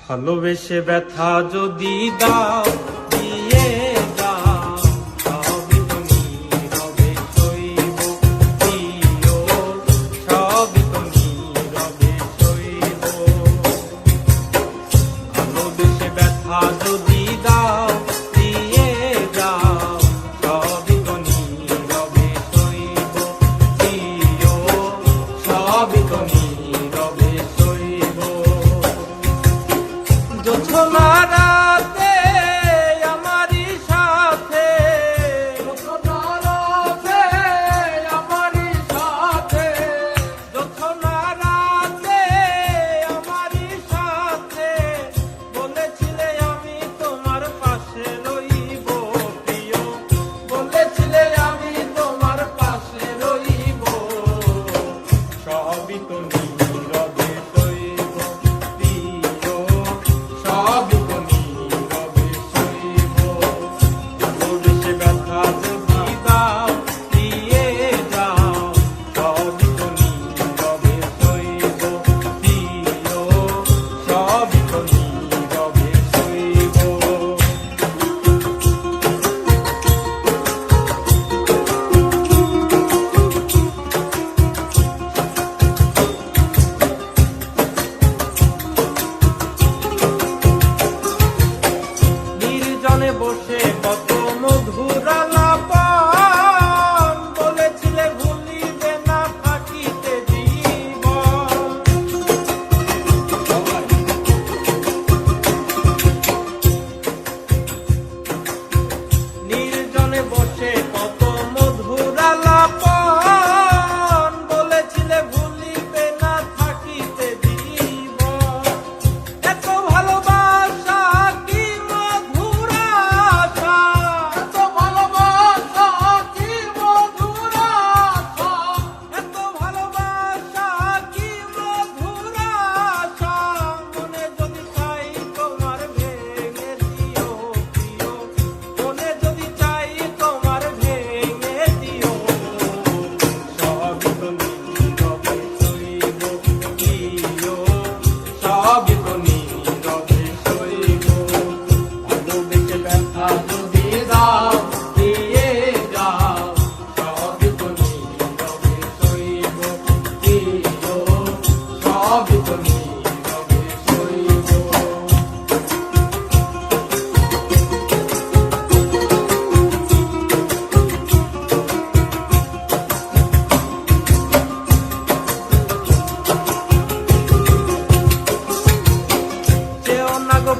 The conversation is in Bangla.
ভালোবেসে ব্যথা যদি দাও দিয়ে যাও, সবই তো নীরবে সইব প্রিয়, সবই তো নীরবে সইব। ভালোবেসে ব্যথা যদি দাও দিয়ে যাও, সবই তো নীরবে সইব প্রিয়, সবই তো নীরবে সইব। জোছনা রাতে আমারই সাথে, জোছনা রাতে আমারই সাথে, জোছনা রাতে আমারই সাথে, বলেছিলে আমি তোমার পাশে রইব প্রিয়, বলেছিলে আমি তোমার পাশে রইব, সবই তো নীরবে সইব প্রিয়, সবই তো নীরবে সইব। ভালোবেসে ব্যথা যদি দাও দিয়ে যাও, সবই তো নীরবে সইব প্রিয়, সবই তো নীরবে সইব। নির্জনে বসে কত মধুর আলাপন, বলেছিলে ভুলিবে না থাকিতে জীবন। নির্জনে বসে কত মধুর আলাপন, বলেছিলে ভুলিবে না থাকিতে জীবন। এত ভালোবাসা কি মধুর আশা, এত ভালোবাসা কি মধুর আশা, এত ভালোবাসা কি মধুর আশা, মনে যদি চাই তোমার ভেঙে দিও প্রিয়, মনে যদি চাই তোমার ভেঙে দিও, সবই তো নীরবে সইব প্রিয়, সবই তো নীরবে সইব। ভালোবেসে ব্যথা যদি দাও দিয়ে যাও, সবই তো নীরবে সইব প্রিয়, সবই তো নীরবে সইব। চেও না গো